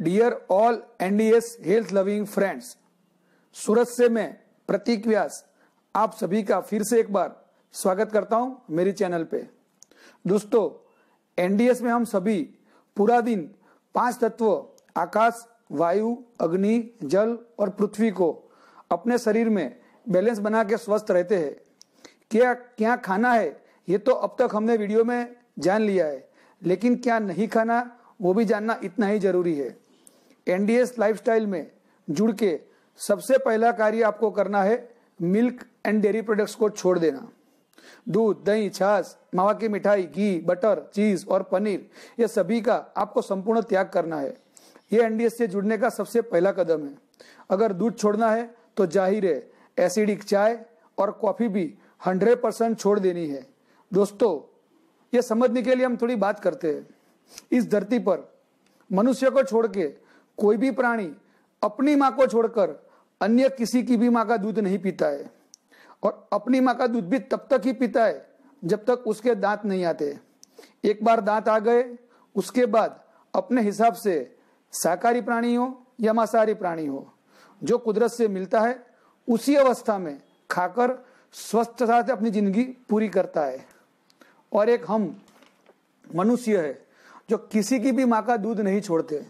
Dear all NDS health loving friends, Surat से मैं प्रतीक व्यास आप सभी का फिर से एक बार स्वागत करता हूं मेरी चैनल पे। दोस्तों, एनडीएस में हम सभी पूरा दिन 5 तत्व आकाश, वायु, अग्नि, जल और पृथ्वी को अपने शरीर में बैलेंस बना के स्वस्थ रहते हैं। क्या खाना है ये तो अब तक हमने वीडियो में जान लिया है, लेकिन क्या नहीं खाना वो भी जानना इतना ही जरूरी है। एनडीएस लाइफस्टाइल में जुड़ के सबसे पहला कार्य आपको करना है मिल्क एंड डेयरी प्रोडक्ट्स को छोड़ देना। दूध, दही, छाछ, मावा की मिठाई, घी, बटर, चीज और पनीर, ये सभी का आपको संपूर्ण त्याग करना है। ये एनडीएस से जुड़ने का सबसे पहला कदम है। अगर दूध छोड़ना है तो जाहिर है एसिडिक चाय और कॉफी भी 100% छोड़ देनी है। दोस्तों, ये समझने के लिए हम थोड़ी बात करते हैं। इस धरती पर मनुष्य को छोड़ के कोई भी प्राणी अपनी माँ को छोड़कर अन्य किसी की भी माँ का दूध नहीं पीता है, और अपनी माँ का दूध भी तब तक ही पीता है जब तक उसके दांत नहीं आते। एक बार दांत आ गए, उसके बाद अपने हिसाब से शाकाहारी प्राणी हो या मांसाहारी प्राणी हो, जो कुदरत से मिलता है उसी अवस्था में खाकर स्वस्थता से अपनी जिंदगी पूरी करता है। और एक हम मनुष्य है जो किसी की भी माँ का दूध नहीं छोड़ते,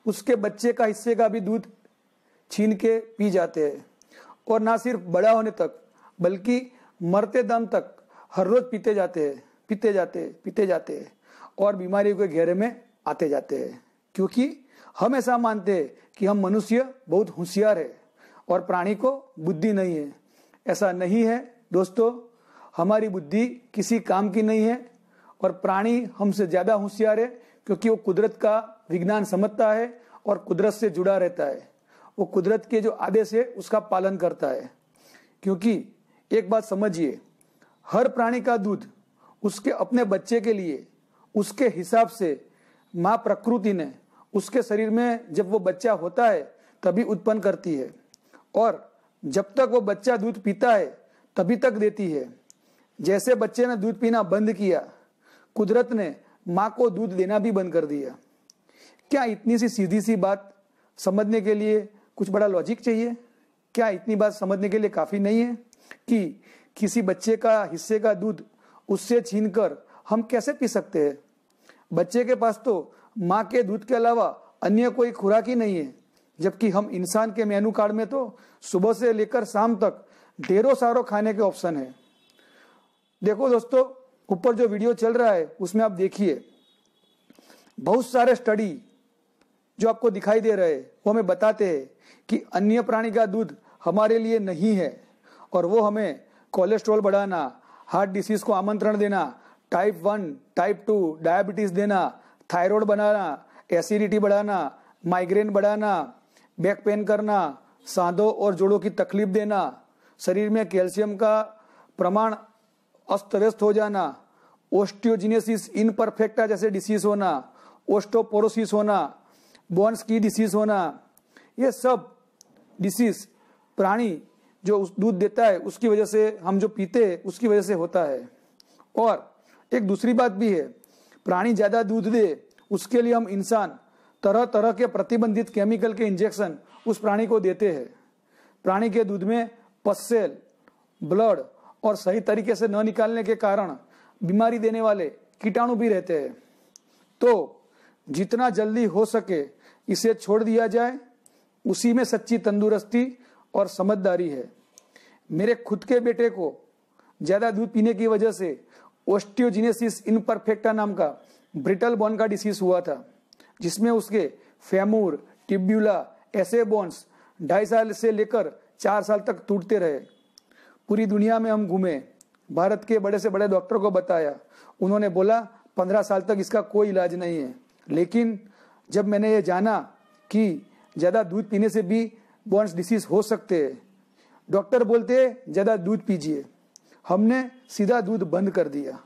उसके बच्चे का हिस्से का भी दूध छीन के पी जाते हैं, और ना सिर्फ बड़ा होने तक बल्कि मरते दम तक हर रोज पीते जाते हैं और बीमारी के घेरे में आते जाते हैं। क्योंकि हम ऐसा मानते हैं कि हम मनुष्य बहुत होशियार है और प्राणी को बुद्धि नहीं है। ऐसा नहीं है दोस्तों, हमारी बुद्धि किसी काम की नहीं है और प्राणी हमसे ज्यादा होशियार है, क्योंकि वो कुदरत का विज्ञान समझता है और कुदरत से जुड़ा रहता है। वो कुदरत के जो आदेश है उसका पालन करता है। क्योंकि एक बात समझिए, हर प्राणी का दूध उसके अपने बच्चे के लिए उसके हिसाब से माँ प्रकृति ने उसके शरीर में जब वो बच्चा होता है तभी उत्पन्न करती है, और जब तक वो बच्चा दूध पीता है तभी तक देती है। जैसे बच्चे ने दूध पीना बंद किया, कुदरत ने माँ को दूध देना भी बंद कर दिया। क्या इतनी सी सीधी सी बात समझने के लिए कुछ बड़ा लॉजिक चाहिए? क्या इतनी बात समझने के लिए काफी नहीं है कि किसी बच्चे का हिस्से का दूध उससे छीनकर हम कैसे पी सकते हैं? बच्चे के पास तो माँ के दूध के अलावा अन्य कोई खुराक ही नहीं है, जबकि हम इंसान के मेनू कार्ड में तो सुबह से लेकर शाम तक ढेरों सारों खाने के ऑप्शन है। देखो दोस्तों, ऊपर जो वीडियो चल रहा है उसमें आप देखिए, बहुत सारे स्टडी जो आपको दिखाई दे रहे हैं वो हमें बताते हैं कि अन्य प्राणी का दूध हमारे लिए नहीं है, और वो हमें कोलेस्ट्रॉल बढ़ाना, हार्ट डिसीज को आमंत्रण देना, टाइप 1, टाइप 2 डायबिटीज देना, थायराइड बनाना, एसिडिटी बढ़ाना, माइग्रेन बढ़ाना, बैक पेन करना, सांधों और जोड़ों की तकलीफ देना, शरीर में कैल्शियम का प्रमाण अस्त व्यस्त हो जाना, ओस्टियोजिनेसिस इनपरफेक्टा जैसे डिसीज होना, ओस्टोपोरोसिस होना, बोन्स की डिसीज होना, ये सब डिसीज प्राणी जो दूध देता है उसकी वजह से, हम जो पीते हैं उसकी वजह से होता है। और एक दूसरी बात भी है, प्राणी ज्यादा दूध दे उसके लिए हम इंसान तरह तरह के प्रतिबंधित केमिकल के इंजेक्शन उस प्राणी को देते हैं। प्राणी के दूध में पस्सेल, ब्लड और सही तरीके से न निकालने के कारण बीमारी देने वाले कीटाणु भी रहते हैं। तो जितना जल्दी हो सके इसे छोड़ दिया जाए, उसी में सच्ची तंदुरुस्ती और समझदारी है। मेरे खुद के बेटे को ज्यादा दूध पीने की वजह से ओस्टियोजिनेसिस इनपरफेक्टा नाम का ब्रिटल बोन का डिसीज हुआ था, जिसमें उसके फेमूर, टिब्यूला ऐसे बोन्स 2.5 साल से लेकर 4 साल तक टूटते रहे। पूरी दुनिया में हम घूमे, भारत के बड़े से बड़े डॉक्टर को बताया, उन्होंने बोला 15 साल तक इसका कोई इलाज नहीं है। लेकिन जब मैंने ये जाना कि ज्यादा दूध पीने से भी बोन्स डिसीज हो सकते हैं, डॉक्टर बोलते हैं ज्यादा दूध पीजिए, हमने सीधा दूध बंद कर दिया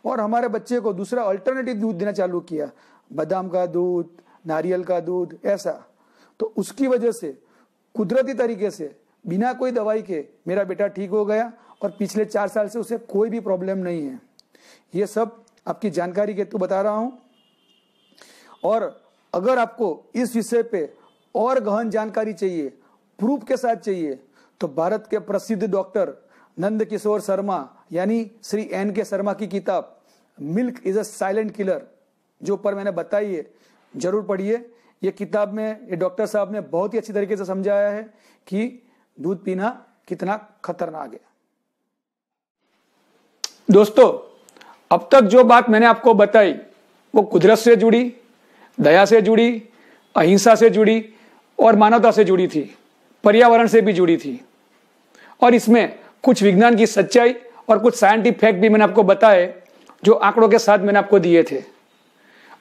और हमारे बच्चे को दूसरा अल्टरनेटिव दूध देना चालू किया, बादाम का दूध, नारियल का दूध, ऐसा। तो उसकी वजह से कुदरती तरीके से बिना कोई दवाई के मेरा बेटा ठीक हो गया, और पिछले 4 साल से उसे कोई भी प्रॉब्लम नहीं है। ये सब आपकी जानकारी के हेतु बता रहा हूं। और अगर आपको इस विषय पे और गहन जानकारी चाहिए, प्रूफ के साथ चाहिए, तो भारत के प्रसिद्ध डॉक्टर नंद किशोर शर्मा यानी श्री NK शर्मा की किताब milk is a silent killer जो ऊपर मैंने बताई है, जरूर पढ़िए। ये किताब में ये डॉक्टर साहब ने बहुत ही अच्छी तरीके से समझाया है कि दूध पीना कितना खतरनाक है। दोस्तों, अब तक जो बात मैंने आपको बताई वो कुदरत से जुड़ी, दया से जुड़ी, अहिंसा से जुड़ी और मानवता से जुड़ी थी, पर्यावरण से भी जुड़ी थी। और इसमें कुछ विज्ञान की सच्चाई और कुछ साइंटिफिक फैक्ट भी मैंने आपको बताए जो आंकड़ों के साथ मैंने आपको दिए थे।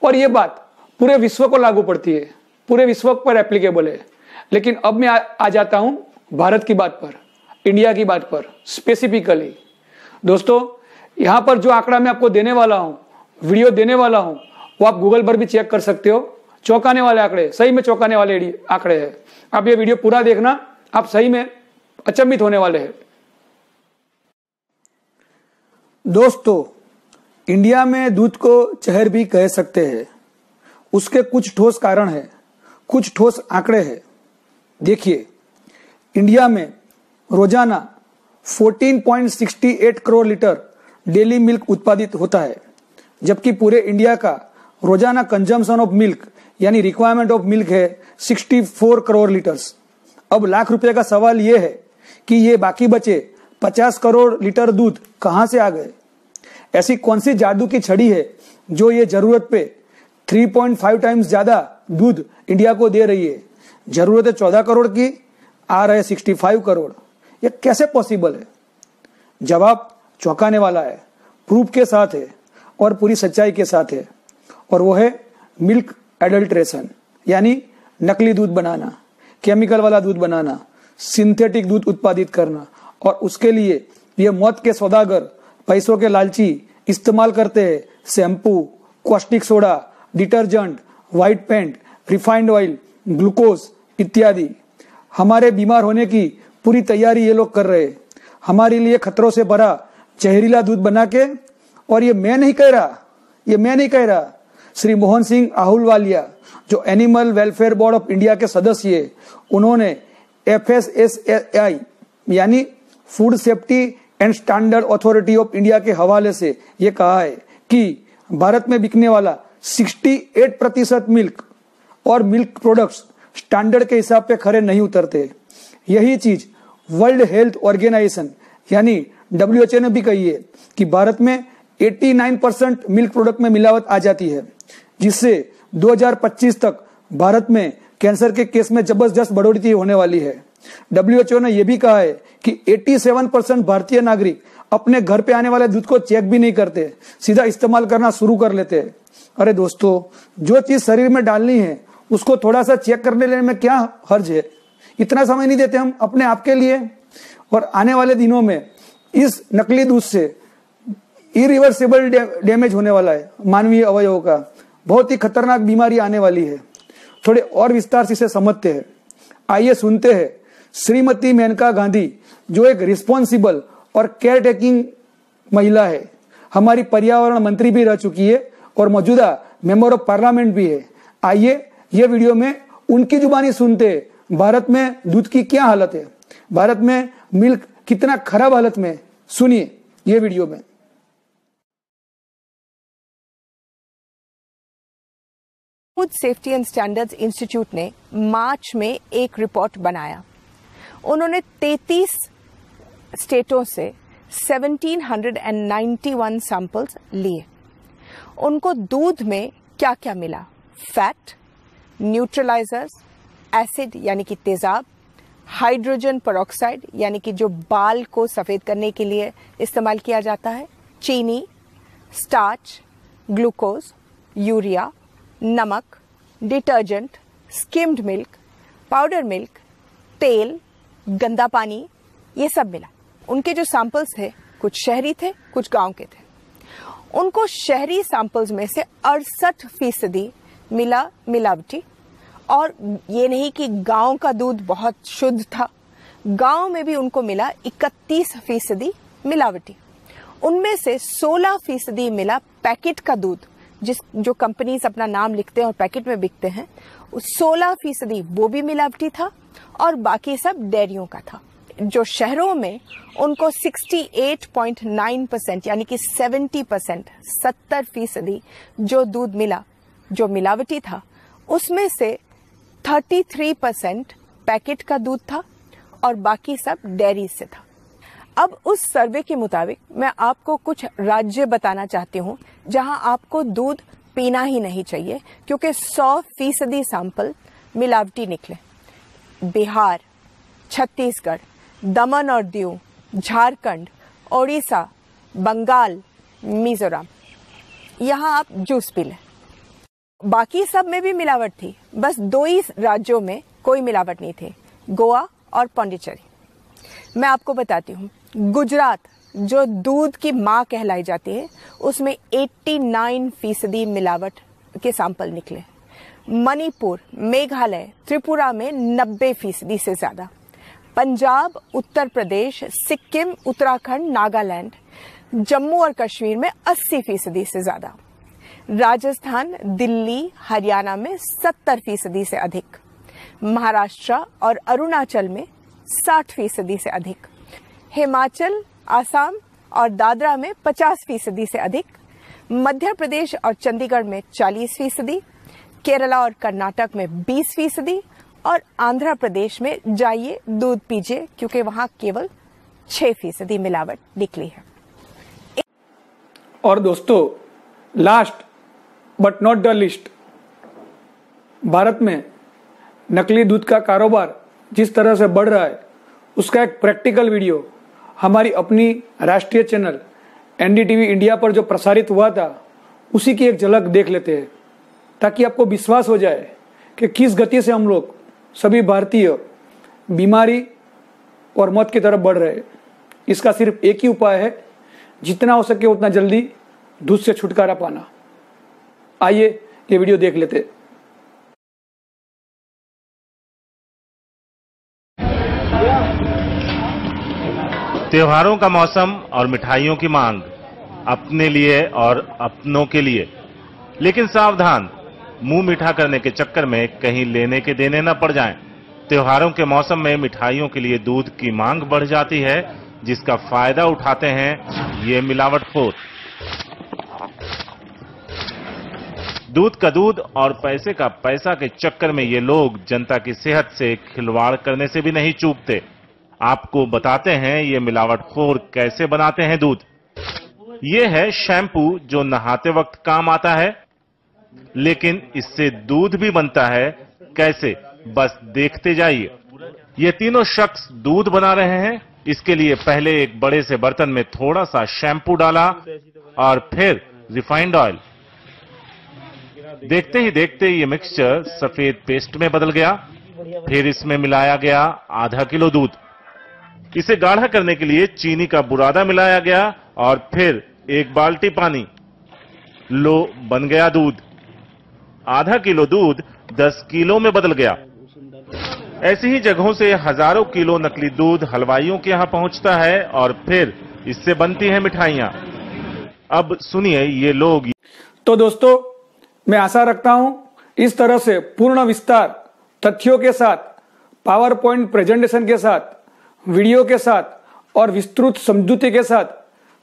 और ये बात पूरे विश्व को लागू पड़ती है, पूरे विश्व पर एप्लीकेबल है। लेकिन अब मैं आ जाता हूं भारत की बात पर, इंडिया की बात पर स्पेसिफिकली। दोस्तों, यहां पर जो आंकड़ा मैं आपको देने वाला हूं, वीडियो देने वाला हूं, वो आप गूगल पर भी चेक कर सकते हो। चौंकाने वाले आंकड़े, सही में चौंकाने वाले आंकड़े हैं। आप ये वीडियो पूरा देखना, आप सही में अचंभित होने वाले हैं। दोस्तों, इंडिया में दूध को जहर भी कह सकते हैं। उसके कुछ ठोस कारण है, कुछ ठोस आंकड़े हैं। देखिए, इंडिया में रोजाना 14.68 करोड़ लीटर डेली मिल्क उत्पादित होता है, जबकि पूरे इंडिया का रोजाना कंजम्पशन ऑफ मिल्क यानी रिक्वायरमेंट ऑफ मिल्क है 64 करोड़ लीटर्स। अब लाख रुपए का सवाल यह है कि ये बाकी बचे 50 करोड़ लीटर दूध कहां से आ गए? ऐसी कौन सी जादू की छड़ी है जो ये जरूरत पे 3.5 टाइम्स ज्यादा दूध इंडिया को दे रही है? जरूरत है 14 करोड़ की, आ रहे 65 करोड़। ये कैसे पॉसिबल है? जवाब चौंकाने वाला है, प्रूफ के साथ है और पूरी सच्चाई के साथ है। और वो है मिल्क एडल्ट्रेशन, यानी नकली दूध बनाना, केमिकल वाला दूध बनाना, सिंथेटिक दूध उत्पादित करना। और उसके लिए ये मौत के सौदागर, पैसों के लालची इस्तेमाल करते हैं shampoo, caustic soda, detergent, white paint, refined oil, glucose इत्यादि। हमारे बीमार होने की पूरी तैयारी ये लोग कर रहे हैं, हमारे लिए खतरों से भरा जहरीला दूध बना के। और ये मैं नहीं कह रहा, श्री मोहन सिंह आहलूवालिया जो animal welfare board of India के सदस्य है, उन्होंने FSSAI यानी food safety and standard authority of India के हवाले से ये कहा है कि भारत में बिकने वाला 68% मिल्क और मिल्क प्रोडक्ट्स स्टैंडर्ड के हिसाब पे खरे नहीं उतरते। यही चीज वर्ल्ड हेल्थ ऑर्गेनाइजेशन यानी WHO ने भी कही है कि भारत में 89% मिल्क प्रोडक्ट में मिलावट आ जाती है, जिससे 2025 तक भारत में कैंसर के केस में जबरदस्त बढ़ोतरी होने वाली है। WHO ने यह भी कहा है कि 87% भारतीय नागरिक अपने घर पे आने वाले दूध को चेक भी नहीं करते, सीधा इस्तेमाल करना शुरू कर लेते हैं। अरे दोस्तों, जो चीज शरीर में डालनी है उसको थोड़ा सा चेक करने लेने में क्या हर्ज है? इतना समय नहीं देते हम अपने आप के लिए। और आने वाले दिनों में इस नकली दूध से इरिवर्सिबल डैमेज होने वाला है मानवीय अवयवों का। बहुत ही खतरनाक बीमारी आने वाली है। थोड़े और विस्तार से इसे समझते हैं। आइए सुनते हैं श्रीमती मेनका गांधी, जो एक रिस्पॉन्सिबल और केयर टेकिंग महिला है, हमारी पर्यावरण मंत्री भी रह चुकी है और मौजूदा मेंबर ऑफ पार्लियामेंट भी है। आइए ये वीडियो में उनकी जुबानी सुनते हैं। भारत में दूध की क्या हालत है, भारत में मिल्क कितना खराब हालत में, सुनिए ये वीडियो में। Food safety and standards institute ने मार्च में एक रिपोर्ट बनाया। उन्होंने 33 स्टेटों से 1791 सैंपल्स लिए। उनको दूध में क्या क्या मिला? फैट, न्यूट्रलाइजर्स, एसिड यानी कि तेजाब, हाइड्रोजन पेरोक्साइड यानी कि जो बाल को सफेद करने के लिए इस्तेमाल किया जाता है, चीनी, स्टार्च, ग्लूकोज, यूरिया, नमक, detergent, skimmed milk, powder milk, तेल, गंदा पानी, ये सब मिला। उनके जो सैंपल्स थे कुछ शहरी थे, कुछ गांव के थे। उनको शहरी सैंपल्स में से 68% मिला मिलावटी। और ये नहीं कि गांव का दूध बहुत शुद्ध था, गांव में भी उनको मिला 31% मिलावटी। उनमें से 16% मिला पैकेट का दूध, जो कंपनीज अपना नाम लिखते हैं और पैकेट में बिकते हैं, 16% वो भी मिलावटी था और बाकी सब डेयरियों का था। जो शहरों में उनको 68.9% यानी कि 70% जो दूध मिला जो मिलावटी था, उसमें से 33% पैकेट का दूध था और बाकी सब डेयरी से था। अब उस सर्वे के मुताबिक मैं आपको कुछ राज्य बताना चाहती हूं जहां आपको दूध पीना ही नहीं चाहिए क्योंकि 100% सैंपल मिलावटी निकले। बिहार, छत्तीसगढ़, दमन और दीव, झारखंड, ओडिशा, बंगाल, मिजोरम, यहां आप जूस पी लें। बाकी सब में भी मिलावट थी, बस 2 ही राज्यों में कोई मिलावट नहीं थी, गोवा और पांडिचेरी। मैं आपको बताती हूँ, गुजरात जो दूध की माँ कहलाई जाती है, उसमें 89% मिलावट के सैंपल निकले। मणिपुर, मेघालय, त्रिपुरा में 90% से ज्यादा। पंजाब, उत्तर प्रदेश, सिक्किम, उत्तराखंड, नागालैंड, जम्मू और कश्मीर में 80% से ज्यादा। राजस्थान, दिल्ली, हरियाणा में 70% से अधिक। महाराष्ट्र और अरुणाचल में 60% से अधिक। हिमाचल, आसाम और दादरा में 50% से अधिक। मध्य प्रदेश और चंडीगढ़ में 40%, केरला और कर्नाटक में 20% और आंध्र प्रदेश में जाइए दूध पीजिए क्योंकि वहां केवल 6% मिलावट निकली है। और दोस्तों, last but not the list, Bharat में नकली दूध का कारोबार जिस तरह से बढ़ रहा है उसका एक प्रैक्टिकल वीडियो हमारी अपनी राष्ट्रीय चैनल एनडीटीवी इंडिया पर जो प्रसारित हुआ था, उसी की एक झलक देख लेते हैं ताकि आपको विश्वास हो जाए कि किस गति से हम लोग सभी भारतीय बीमारी और मौत की तरफ बढ़ रहे हैं। इसका सिर्फ एक ही उपाय है, जितना हो सके उतना जल्दी दूध से छुटकारा पाना। आइए ये वीडियो देख लेते हैं। त्योहारों का मौसम और मिठाइयों की मांग अपने लिए और अपनों के लिए, लेकिन सावधान, मुंह मीठा करने के चक्कर में कहीं लेने के देने न पड़ जाएं। त्योहारों के मौसम में मिठाइयों के लिए दूध की मांग बढ़ जाती है, जिसका फायदा उठाते हैं ये मिलावटखोर। दूध का दूध और पैसे का पैसा के चक्कर में ये लोग जनता की सेहत से खिलवाड़ करने से भी नहीं चूकते। आपको बताते हैं ये मिलावटखोर कैसे बनाते हैं दूध। ये है शैम्पू जो नहाते वक्त काम आता है, लेकिन इससे दूध भी बनता है कैसे, बस देखते जाइए। ये तीनों शख्स दूध बना रहे हैं। इसके लिए पहले एक बड़े से बर्तन में थोड़ा सा शैम्पू डाला और फिर रिफाइंड ऑयल। देखते ही देखते ये मिक्सचर सफेद पेस्ट में बदल गया। फिर इसमें मिलाया गया आधा किलो दूध। इसे गाढ़ा करने के लिए चीनी का बुरादा मिलाया गया और फिर 1 बाल्टी पानी। लो, बन गया दूध। आधा किलो दूध 10 किलो में बदल गया। ऐसी ही जगहों से हजारों किलो नकली दूध हलवाइयों के यहां पहुंचता है और फिर इससे बनती हैं मिठाइयां। अब सुनिए ये लोग। तो दोस्तों, मैं आशा रखता हूं इस तरह से पूर्ण विस्तार तथ्यों के साथ, पावर पॉइंट प्रेजेंटेशन के साथ, वीडियो के साथ और विस्तृत समझूती के साथ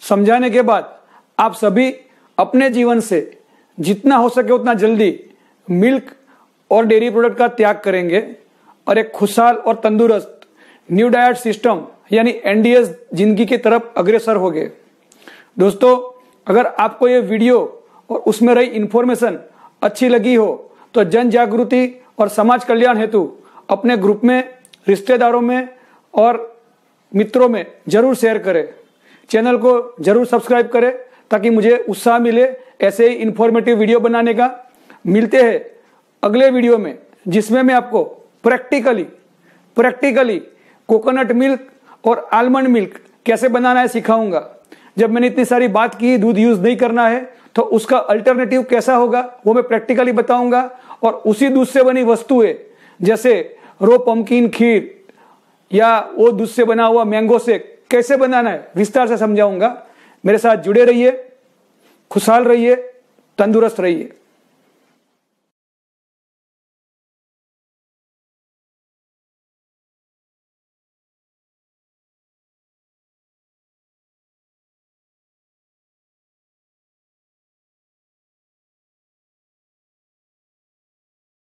समझाने के बाद आप सभी अपने जीवन से जितना हो सके उतना जल्दी मिल्क और डेयरी प्रोडक्ट का त्याग करेंगे और एक खुशहाल और तंदुरुस्त न्यू डाइट सिस्टम यानी एनडीएस जिंदगी की तरफ अग्रसर होंगे। दोस्तों, अगर आपको ये वीडियो और उसमें रही इंफॉर्मेशन अच्छी लगी हो तो जन जागृति और समाज कल्याण हेतु अपने ग्रुप में, रिश्तेदारों में और मित्रों में जरूर शेयर करें। चैनल को जरूर सब्सक्राइब करें ताकि मुझे उत्साह मिले ऐसे ही इंफॉर्मेटिव वीडियो बनाने का। मिलते हैं अगले वीडियो में, जिसमें मैं आपको प्रैक्टिकली कोकोनट मिल्क और आलमंड मिल्क कैसे बनाना है सिखाऊंगा। जब मैंने इतनी सारी बात की दूध यूज नहीं करना है तो उसका अल्टरनेटिव कैसा होगा वो मैं प्रैक्टिकली बताऊंगा। और उसी दूध से बनी वस्तुएं जैसे रो पम्पकिन खीर या वो दूध से बना हुआ मैंगो शेक कैसे बनाना है विस्तार से समझाऊंगा। मेरे साथ जुड़े रहिए, खुशहाल रहिए, तंदुरुस्त रहिए।